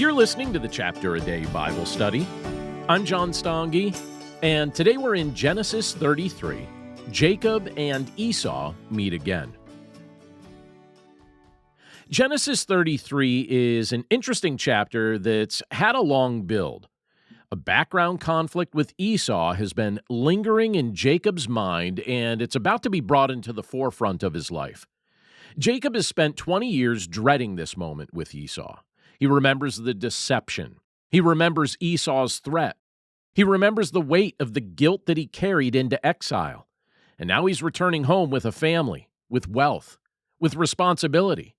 You're listening to the Chapter a Day Bible Study. I'm John Stange, and today we're in Genesis 33. Jacob and Esau meet again. Genesis 33 is an interesting chapter that's had a long build. A background conflict with Esau has been lingering in Jacob's mind, and it's about to be brought into the forefront of his life. Jacob has spent 20 years dreading this moment with Esau. He remembers the deception. He remembers Esau's threat. He remembers the weight of the guilt that he carried into exile. And now he's returning home with a family, with wealth, with responsibility,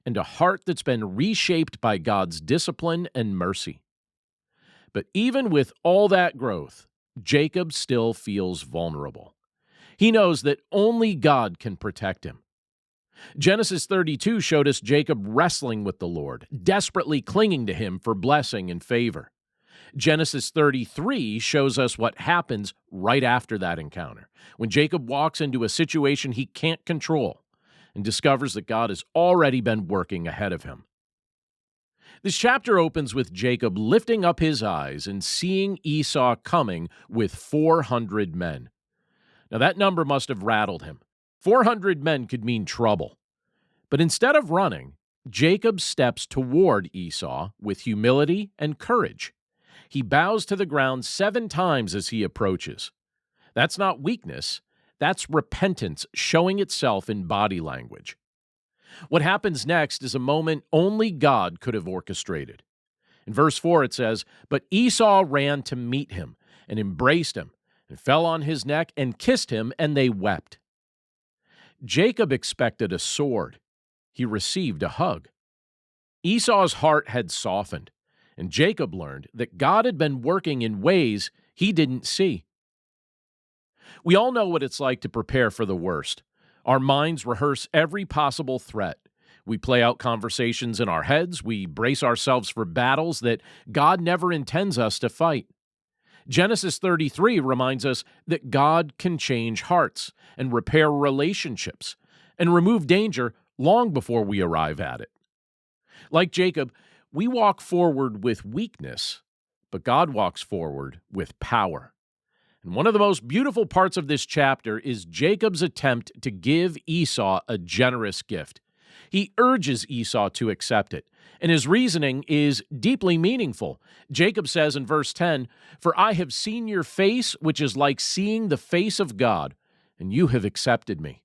and a heart that's been reshaped by God's discipline and mercy. But even with all that growth, Jacob still feels vulnerable. He knows that only God can protect him. Genesis 32 showed us Jacob wrestling with the Lord, desperately clinging to him for blessing and favor. Genesis 33 shows us what happens right after that encounter, when Jacob walks into a situation he can't control and discovers that God has already been working ahead of him. This chapter opens with Jacob lifting up his eyes and seeing Esau coming with 400 men. Now that number must have rattled him. 400 men could mean trouble. But instead of running, Jacob steps toward Esau with humility and courage. He bows to the ground 7 times as he approaches. That's not weakness. That's repentance showing itself in body language. What happens next is a moment only God could have orchestrated. In verse 4 it says, "But Esau ran to meet him and embraced him and fell on his neck and kissed him, and they wept." Jacob expected a sword. He received a hug. Esau's heart had softened, and Jacob learned that God had been working in ways he didn't see. We all know what it's like to prepare for the worst. Our minds rehearse every possible threat. We play out conversations in our heads. We brace ourselves for battles that God never intends us to fight. Genesis 33 reminds us that God can change hearts and repair relationships and remove danger long before we arrive at it. Like Jacob, we walk forward with weakness, but God walks forward with power. And one of the most beautiful parts of this chapter is Jacob's attempt to give Esau a generous gift. He urges Esau to accept it, and his reasoning is deeply meaningful. Jacob says in verse 10, "For I have seen your face, which is like seeing the face of God, and you have accepted me."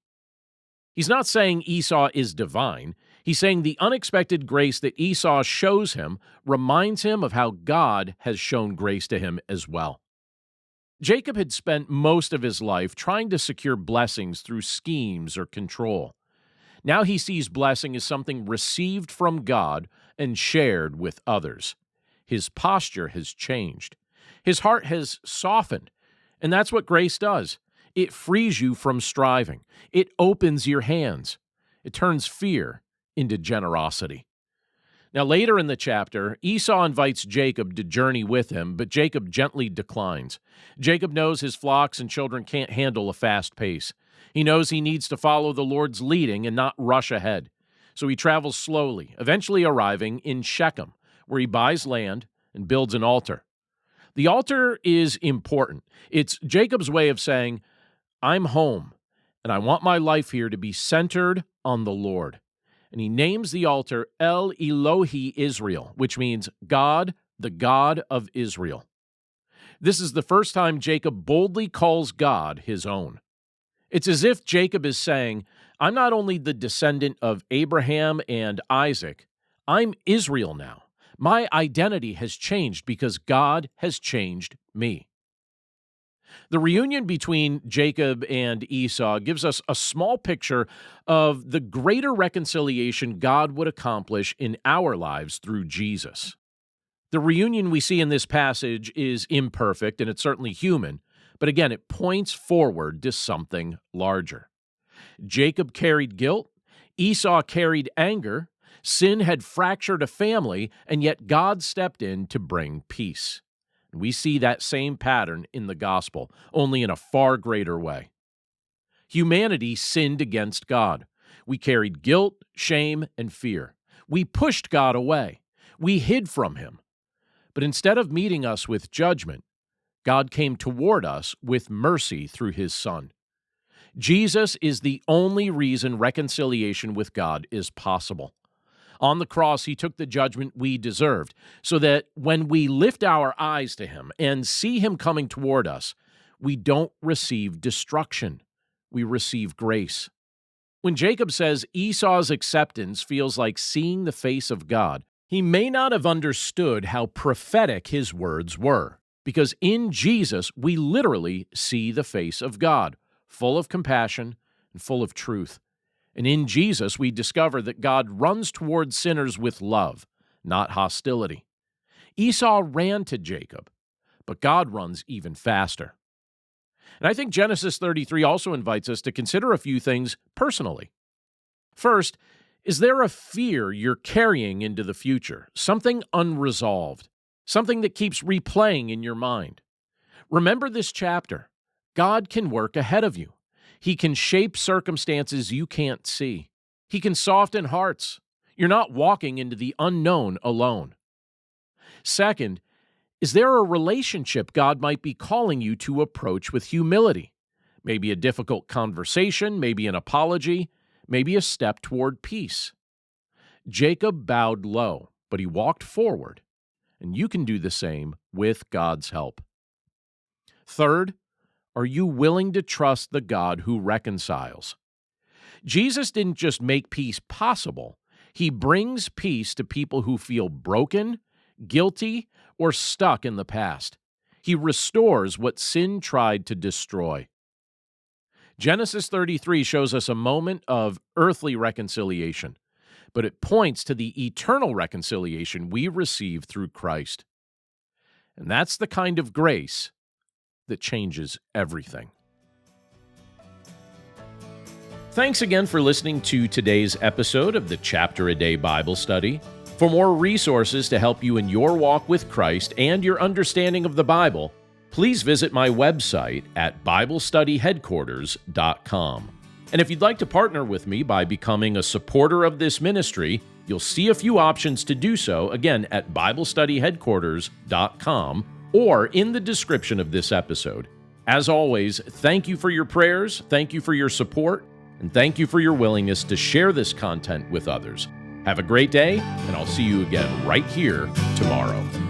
He's not saying Esau is divine. He's saying the unexpected grace that Esau shows him reminds him of how God has shown grace to him as well. Jacob had spent most of his life trying to secure blessings through schemes or control. Now he sees blessing as something received from God and shared with others. His posture has changed. His heart has softened, and that's what grace does. It frees you from striving. It opens your hands. It turns fear into generosity. Now, later in the chapter, Esau invites Jacob to journey with him, but Jacob gently declines. Jacob knows his flocks and children can't handle a fast pace. He knows he needs to follow the Lord's leading and not rush ahead. So he travels slowly, eventually arriving in Shechem, where he buys land and builds an altar. The altar is important. It's Jacob's way of saying, "I'm home, and I want my life here to be centered on the Lord." And he names the altar El Elohi Israel, which means God, the God of Israel. This is the first time Jacob boldly calls God his own. It's as if Jacob is saying, "I'm not only the descendant of Abraham and Isaac, I'm Israel now. My identity has changed because God has changed me." The reunion between Jacob and Esau gives us a small picture of the greater reconciliation God would accomplish in our lives through Jesus. The reunion we see in this passage is imperfect, and it's certainly human, but again, it points forward to something larger. Jacob carried guilt, Esau carried anger, sin had fractured a family, and yet God stepped in to bring peace. We see that same pattern in the gospel, only in a far greater way. Humanity sinned against God. We carried guilt, shame, and fear. We pushed God away. We hid from him. But instead of meeting us with judgment, God came toward us with mercy through his Son. Jesus is the only reason reconciliation with God is possible. On the cross, he took the judgment we deserved, so that when we lift our eyes to him and see him coming toward us, we don't receive destruction. We receive grace. When Jacob says Esau's acceptance feels like seeing the face of God, he may not have understood how prophetic his words were, because in Jesus, we literally see the face of God, full of compassion and full of truth. And in Jesus, we discover that God runs toward sinners with love, not hostility. Esau ran to Jacob, but God runs even faster. And I think Genesis 33 also invites us to consider a few things personally. First, is there a fear you're carrying into the future, something unresolved, something that keeps replaying in your mind? Remember this chapter. God can work ahead of you. He can shape circumstances you can't see. He can soften hearts. You're not walking into the unknown alone. Second, is there a relationship God might be calling you to approach with humility? Maybe a difficult conversation, maybe an apology, maybe a step toward peace. Jacob bowed low, but he walked forward, and you can do the same with God's help. Third, are you willing to trust the God who reconciles? Jesus didn't just make peace possible. He brings peace to people who feel broken, guilty, or stuck in the past. He restores what sin tried to destroy. Genesis 33 shows us a moment of earthly reconciliation, but it points to the eternal reconciliation we receive through Christ. And that's the kind of grace that changes everything. Thanks again for listening to today's episode of the Chapter a Day Bible Study. For more resources to help you in your walk with Christ and your understanding of the Bible, please visit my website at BibleStudyHeadquarters.com. And if you'd like to partner with me by becoming a supporter of this ministry, you'll see a few options to do so, again, at BibleStudyHeadquarters.com or in the description of this episode. As always, thank you for your prayers, thank you for your support, and thank you for your willingness to share this content with others. Have a great day, and I'll see you again right here tomorrow.